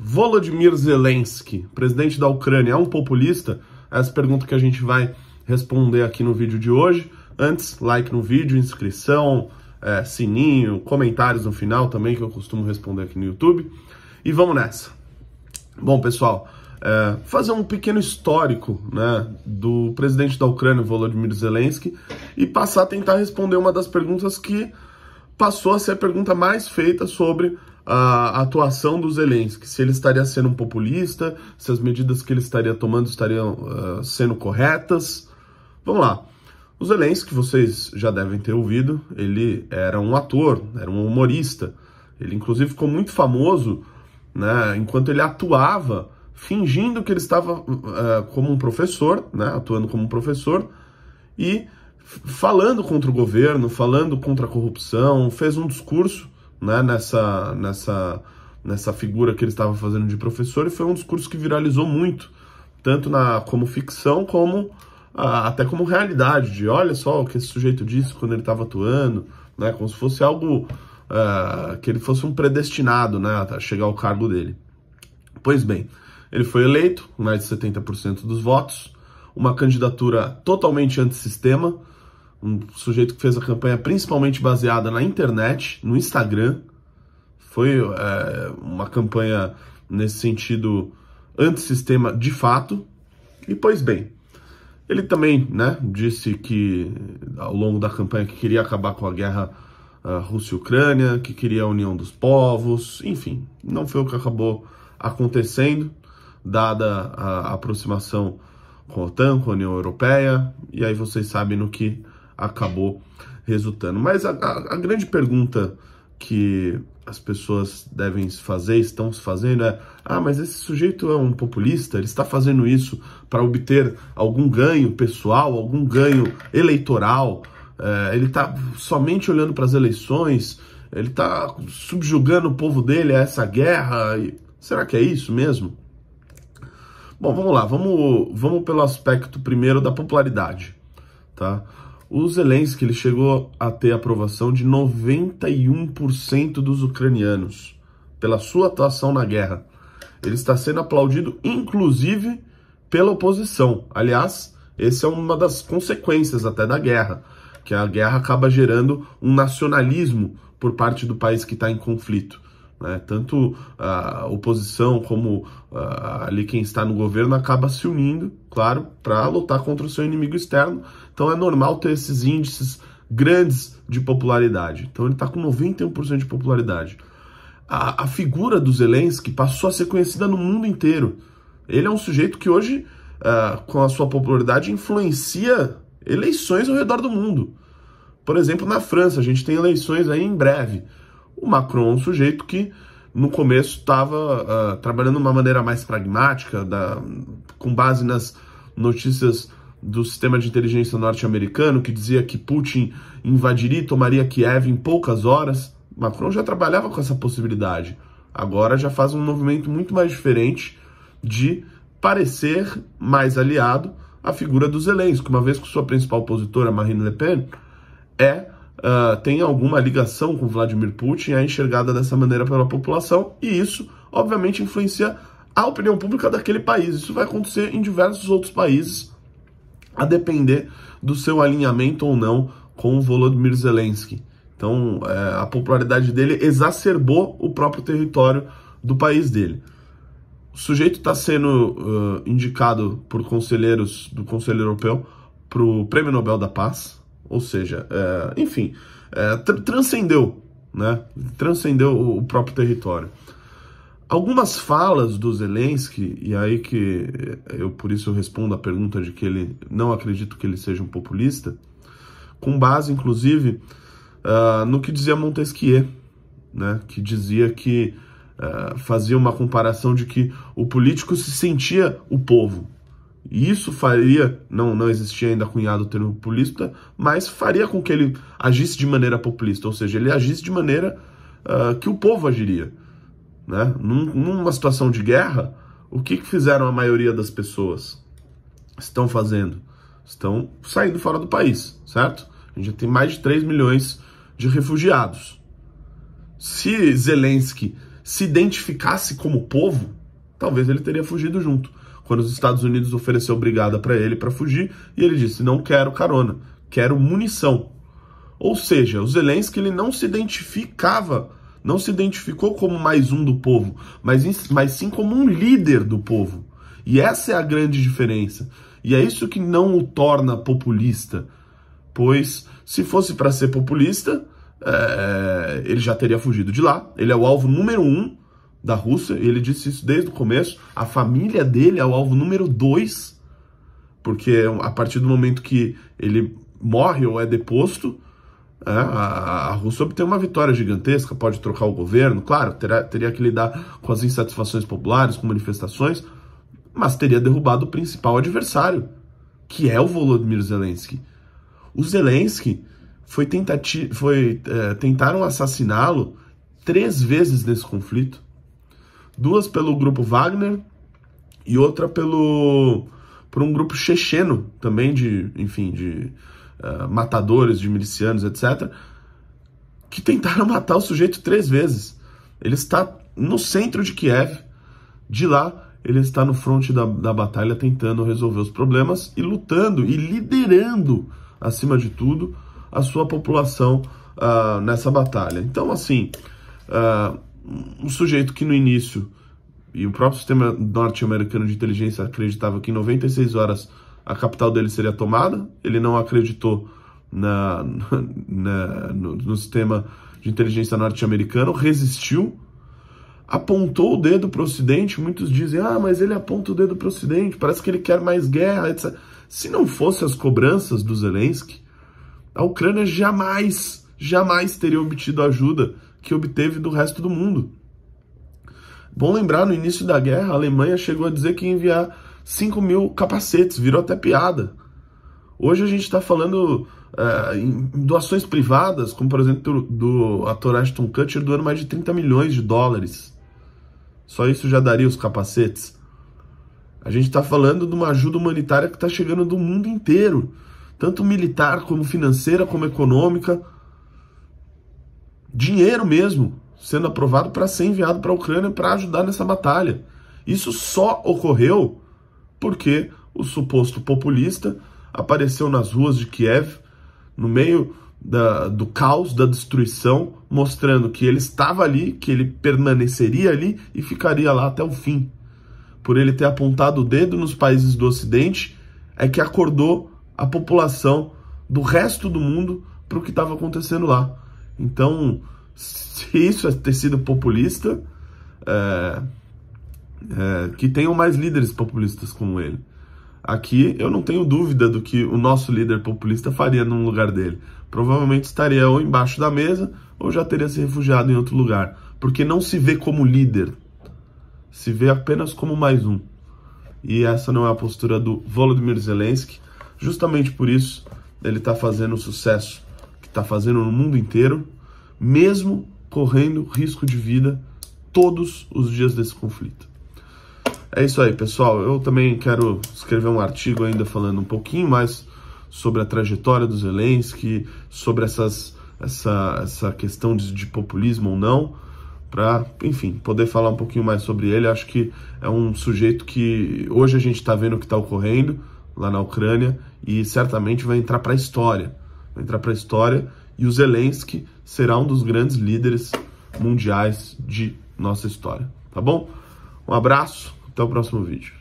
Volodymyr Zelensky, presidente da Ucrânia, é um populista? Essa pergunta que a gente vai responder aqui no vídeo de hoje. Antes, like no vídeo, inscrição, sininho, comentários no final também, que eu costumo responder aqui no YouTube. E vamos nessa. Bom, pessoal, fazer um pequeno histórico, né, do presidente da Ucrânia, Volodymyr Zelensky, e passar a tentar responder uma das perguntas que passou a ser a pergunta mais feita sobre a atuação do Zelensky, se ele estaria sendo um populista, se as medidas que ele estaria tomando estariam sendo corretas. Vamos lá. O Zelensky, vocês já devem ter ouvido, ele era um ator, era um humorista. Ele, inclusive, ficou muito famoso, né, enquanto ele atuava, fingindo que ele estava como um professor, né, atuando como um professor, e falando contra o governo, falando contra a corrupção, fez um discurso, né, nessa figura que ele estava fazendo de professor, e foi um discurso que viralizou muito, tanto como ficção, como até como realidade, de olha só o que esse sujeito disse quando ele estava atuando, né, como se fosse algo, que ele fosse um predestinado, né, a chegar ao cargo dele. Pois bem, ele foi eleito, com mais de 70% dos votos, uma candidatura totalmente antissistema, um sujeito que fez a campanha principalmente baseada na internet, no Instagram. Foi uma campanha nesse sentido antissistema de fato. E, pois bem, ele também, né, disse que ao longo da campanha que queria acabar com a guerra Rússia e Ucrânia, que queria a união dos povos, enfim, não foi o que acabou acontecendo, dada a aproximação com a OTAN, com a União Europeia, e aí vocês sabem no que acabou resultando. Mas a grande pergunta que as pessoas devem se fazer, estão se fazendo mas esse sujeito é um populista, ele está fazendo isso para obter algum ganho pessoal, algum ganho eleitoral, ele está somente olhando para as eleições, ele está subjugando o povo dele a essa guerra, será que é isso mesmo? Bom, vamos lá, vamos pelo aspecto primeiro da popularidade, tá? O Zelensky, ele chegou a ter aprovação de 91% dos ucranianos pela sua atuação na guerra. Ele está sendo aplaudido, inclusive, pela oposição. Aliás, essa é uma das consequências até da guerra, que a guerra acaba gerando um nacionalismo por parte do país que está em conflito. Tanto a oposição como ali quem está no governo acaba se unindo, claro, para lutar contra o seu inimigo externo. Então é normal ter esses índices grandes de popularidade. Então ele está com 91% de popularidade. A figura do Zelensky passou a ser conhecida no mundo inteiro. Ele é um sujeito que hoje, com a sua popularidade, influencia eleições ao redor do mundo. Por exemplo, na França, a gente tem eleições aí em breve. O Macron é um sujeito que, no começo, estava trabalhando de uma maneira mais pragmática, com base nas notícias do sistema de inteligência norte-americano, que dizia que Putin invadiria e tomaria Kiev em poucas horas. Macron já trabalhava com essa possibilidade. Agora já faz um movimento muito mais diferente de parecer mais aliado à figura do Zelensky, uma vez que sua principal opositora, Marine Le Pen, tem alguma ligação com Vladimir Putin, é enxergada dessa maneira pela população, e isso, obviamente, influencia a opinião pública daquele país. Isso vai acontecer em diversos outros países, a depender do seu alinhamento ou não com o Volodymyr Zelensky. Então, a popularidade dele exacerbou o próprio território do país dele. O sujeito está sendo indicado por conselheiros do Conselho Europeu para o Prêmio Nobel da Paz. Ou seja, enfim, transcendeu, né? Transcendeu o próprio território. Algumas falas do Zelensky, e aí que por isso eu respondo a pergunta de que ele não acredito que ele seja um populista, com base, inclusive, no que dizia Montesquieu, né? Que dizia que fazia uma comparação de que o político se sentia o povo. E isso faria, não existia ainda cunhado o termo populista, mas faria com que ele agisse de maneira populista, ou seja, ele agisse de maneira que o povo agiria. Né? Numa situação de guerra, o que fizeram a maioria das pessoas? Estão fazendo? Estão saindo fora do país, certo? A gente já tem mais de 3 milhões de refugiados. Se Zelensky se identificasse como povo, talvez ele teria fugido junto. Quando os Estados Unidos ofereceu brigada para ele para fugir, e ele disse, não quero carona, quero munição. Ou seja, o Zelensky ele não se identificou como mais um do povo, mas sim como um líder do povo. E essa é a grande diferença. E é isso que não o torna populista. Pois, se fosse para ser populista, ele já teria fugido de lá. Ele é o alvo número 1 da Rússia, ele disse isso desde o começo. A família dele é o alvo número 2, porque a partir do momento que ele morre ou é deposto, a Rússia obtém uma vitória gigantesca, pode trocar o governo, claro, teria que lidar com as insatisfações populares, com manifestações, mas teria derrubado o principal adversário, que é o Volodymyr Zelensky. O Zelensky tentaram assassiná-lo 3 vezes nesse conflito. 2 pelo grupo Wagner e outra por um grupo checheno também de matadores, de milicianos, etc., que tentaram matar o sujeito 3 vezes. Ele está no centro de Kiev, de lá ele está no fronte da batalha tentando resolver os problemas e lutando e liderando, acima de tudo, a sua população nessa batalha. Então, assim, um sujeito que no início, e o próprio sistema norte-americano de inteligência acreditava que em 96 horas a capital dele seria tomada, ele não acreditou no sistema de inteligência norte-americano, resistiu, apontou o dedo para o Ocidente. Muitos dizem, mas ele aponta o dedo para o Ocidente, parece que ele quer mais guerra, etc. Se não fossem as cobranças do Zelensky, a Ucrânia jamais teria obtido a ajuda que obteve do resto do mundo. Bom lembrar, no início da guerra, a Alemanha chegou a dizer que ia enviar 5.000 capacetes, virou até piada. Hoje a gente está falando em doações privadas, como por exemplo do ator Ashton Kutcher, doando mais de 30 milhões de dólares. Só isso já daria os capacetes. A gente está falando de uma ajuda humanitária que está chegando do mundo inteiro, tanto militar como financeira, como econômica. Dinheiro mesmo sendo aprovado para ser enviado para a Ucrânia para ajudar nessa batalha. Isso só ocorreu porque o suposto populista apareceu nas ruas de Kiev, no meio do caos, da destruição, mostrando que ele estava ali, que ele permaneceria ali e ficaria lá até o fim. Por ele ter apontado o dedo nos países do Ocidente, é que acordou a população do resto do mundo para o que estava acontecendo lá. Então, se isso é ter sido populista, que tenham mais líderes populistas como ele. Aqui eu não tenho dúvida do que o nosso líder populista faria no lugar dele. Provavelmente estaria ou embaixo da mesa ou já teria se refugiado em outro lugar. Porque não se vê como líder, se vê apenas como mais um. E essa não é a postura do Volodymyr Zelensky. Justamente por isso ele está fazendo o sucesso que está fazendo no mundo inteiro, mesmo correndo risco de vida todos os dias desse conflito. É isso aí, pessoal. Eu também quero escrever um artigo ainda falando um pouquinho mais sobre a trajetória do Zelensky, sobre essa questão de populismo ou não, para, enfim, poder falar um pouquinho mais sobre ele. Acho que é um sujeito que hoje a gente está vendo o que está ocorrendo lá na Ucrânia e certamente vai entrar para a história. Vai entrar para a história e o Zelensky será um dos grandes líderes mundiais de nossa história. Tá bom? Um abraço, até o próximo vídeo.